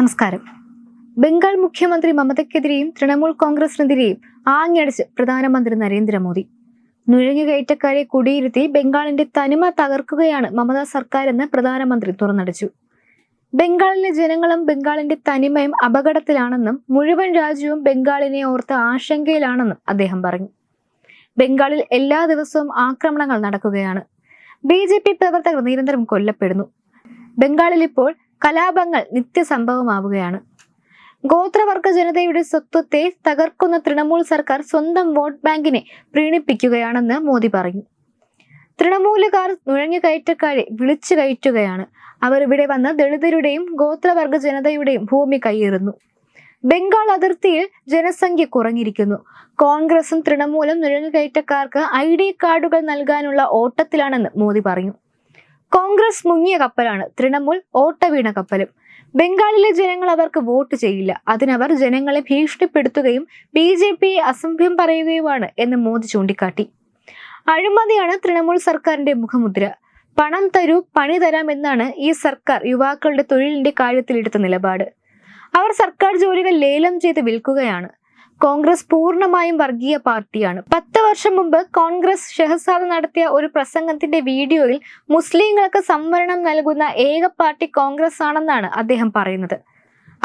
നമസ്കാരം. ബംഗാൾ മുഖ്യമന്ത്രി മമതയ്ക്കെതിരെയും തൃണമൂൽ കോൺഗ്രസിനെതിരെയും ആഞ്ഞടിച്ച് പ്രധാനമന്ത്രി നരേന്ദ്രമോദി. നുഴഞ്ഞുകയറ്റക്കാരെ കുടിയിരുത്തി ബംഗാളിന്റെ തനിമ തകർക്കുകയാണ് മമതാ സർക്കാർ എന്ന് പ്രധാനമന്ത്രി തുറന്നടിച്ചു. ബംഗാളിലെ ജനങ്ങളും ബംഗാളിന്റെ തനിമയും അപകടത്തിലാണെന്നും മുഴുവൻ രാജ്യവും ബംഗാളിനെ ഓർത്ത് ആശങ്കയിലാണെന്നും അദ്ദേഹം പറഞ്ഞു. ബംഗാളിൽ എല്ലാ ദിവസവും ആക്രമണങ്ങൾ നടക്കുകയാണ്. BJP പ്രവർത്തകർ നിരന്തരം കൊല്ലപ്പെടുന്നു. ബംഗാളിൽ ഇപ്പോൾ കലാപങ്ങൾ നിത്യസംഭവമാവുകയാണ്. ഗോത്രവർഗ ജനതയുടെ സ്വത്വത്തെ തകർക്കുന്ന തൃണമൂൽ സർക്കാർ സ്വന്തം വോട്ട് ബാങ്കിനെ പ്രീണിപ്പിക്കുകയാണെന്ന് മോദി പറഞ്ഞു. തൃണമൂലുകാർ നുഴഞ്ഞുകയറ്റക്കാരെ വിളിച്ചു കയറ്റുകയാണ്. അവർ ഇവിടെ വന്ന് ദളിതരുടെയും ഗോത്രവർഗ ജനതയുടെയും ഭൂമി കയ്യേറുന്നു. ബംഗാൾ അതിർത്തിയിൽ ജനസംഖ്യ കുറഞ്ഞിരിക്കുന്നു. കോൺഗ്രസും തൃണമൂലും നുഴഞ്ഞുകയറ്റക്കാർക്ക് ID കാർഡുകൾ നൽകാനുള്ള ഓട്ടത്തിലാണെന്ന് മോദി പറഞ്ഞു. കോൺഗ്രസ് മുങ്ങിയ കപ്പലാണ്, തൃണമൂൽ ഓട്ട വീണ കപ്പലും. ബംഗാളിലെ ജനങ്ങൾ അവർക്ക് വോട്ട് ചെയ്യില്ല. അതിനവർ ജനങ്ങളെ ഭീഷണിപ്പെടുത്തുകയും BJPയെ അസഭ്യം പറയുകയുമാണ് എന്ന് മോദി ചൂണ്ടിക്കാട്ടി. അഴിമതിയാണ് തൃണമൂൽ സർക്കാരിന്റെ മുഖമുദ്ര. പണം തരൂ, പണി തരാം എന്നാണ് ഈ സർക്കാർ യുവാക്കളുടെ തൊഴിലിന്റെ കാര്യത്തിൽ എടുത്ത നിലപാട്. അവർ സർക്കാർ ജോലികൾ ലേലം ചെയ്ത് വിൽക്കുകയാണ്. കോൺഗ്രസ് പൂർണ്ണമായും വർഗീയ പാർട്ടിയാണ്. 10 വർഷം മുമ്പ് കോൺഗ്രസ് ഷെഹസാദ് നടത്തിയ ഒരു പ്രസംഗത്തിന്റെ വീഡിയോയിൽ മുസ്ലിങ്ങൾക്ക് സംവരണം നൽകുന്ന ഏക പാർട്ടി കോൺഗ്രസ് ആണെന്നാണ് അദ്ദേഹം പറയുന്നത്.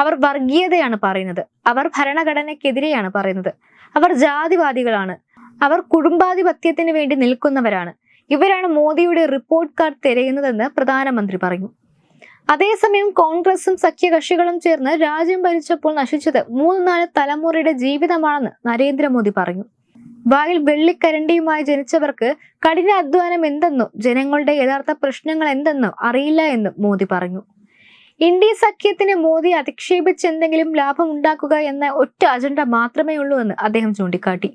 അവർ വർഗീയതയാണ് പറയുന്നത്. അവർ ഭരണഘടനയ്ക്കെതിരെയാണ് പറയുന്നത്. അവർ ജാതിവാദികളാണ്. അവർ കുടുംബാധിപത്യത്തിന് വേണ്ടി നിൽക്കുന്നവരാണ്. ഇവരാണ് മോദിയുടെ റിപ്പോർട്ട് കാർഡ് തിരയുന്നതെന്ന് പ്രധാനമന്ത്രി പറഞ്ഞു. അതേസമയം കോൺഗ്രസും സഖ്യകക്ഷികളും ചേർന്ന് രാജ്യം ഭരിച്ചപ്പോൾ നശിച്ചത് 3-4 തലമുറയുടെ ജീവിതമാണെന്ന് നരേന്ദ്രമോദി പറഞ്ഞു. വായിൽ വെള്ളിക്കരണ്ടിയുമായി ജനിച്ചവർക്ക് കഠിന അധ്വാനം എന്തെന്നോ ജനങ്ങളുടെ യഥാർത്ഥ പ്രശ്നങ്ങൾ എന്തെന്നോ അറിയില്ല എന്നും മോദി പറഞ്ഞു. ഇന്ത്യ സഖ്യത്തിന് മോദി അധിക്ഷേപിച്ച് എന്തെങ്കിലും ലാഭം ഉണ്ടാക്കുക എന്ന ഒറ്റ അജണ്ട മാത്രമേ ഉള്ളൂ എന്ന് അദ്ദേഹം ചൂണ്ടിക്കാട്ടി.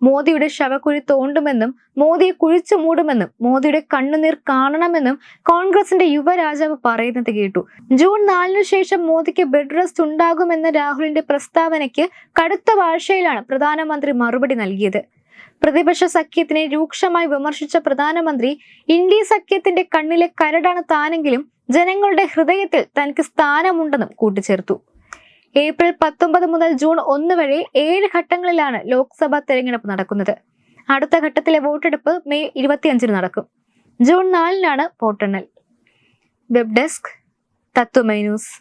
മോദിയുടെ ശവക്കുഴി തോണ്ടുമെന്നും മോദിയെ കുഴിച്ചു മൂടുമെന്നും മോദിയുടെ കണ്ണുനീർ കാണണമെന്നും കോൺഗ്രസിന്റെ യുവരാജാവ് പറയുന്നത് കേട്ടു. ജൂൺ 4 ശേഷം മോദിക്ക് ബെഡ് റെസ്റ്റ് ഉണ്ടാകുമെന്ന രാഹുലിന്റെ പ്രസ്താവനയ്ക്ക് കടുത്ത ഭാഷയിലാണ് പ്രധാനമന്ത്രി മറുപടി നൽകിയത്. പ്രതിപക്ഷ സഖ്യത്തിനെ രൂക്ഷമായി വിമർശിച്ച പ്രധാനമന്ത്രി ഇന്ത്യ സഖ്യത്തിന്റെ കണ്ണിലെ കരടാണ് താനെങ്കിലും ജനങ്ങളുടെ ഹൃദയത്തിൽ തനിക്ക് സ്ഥാനമുണ്ടെന്നും കൂട്ടിച്ചേർത്തു. ഏപ്രിൽ 19 മുതൽ ജൂൺ 1 വരെ 7 ഘട്ടങ്ങളിലാണ് ലോക്സഭാ തെരഞ്ഞെടുപ്പ് നടക്കുന്നത്. അടുത്ത ഘട്ടത്തിലെ വോട്ടെടുപ്പ് മെയ് 25 നടക്കും. ജൂൺ 4 വോട്ടെണ്ണൽ. വെബ് ഡെസ്ക് തത്വമൈ ന്യൂസ്.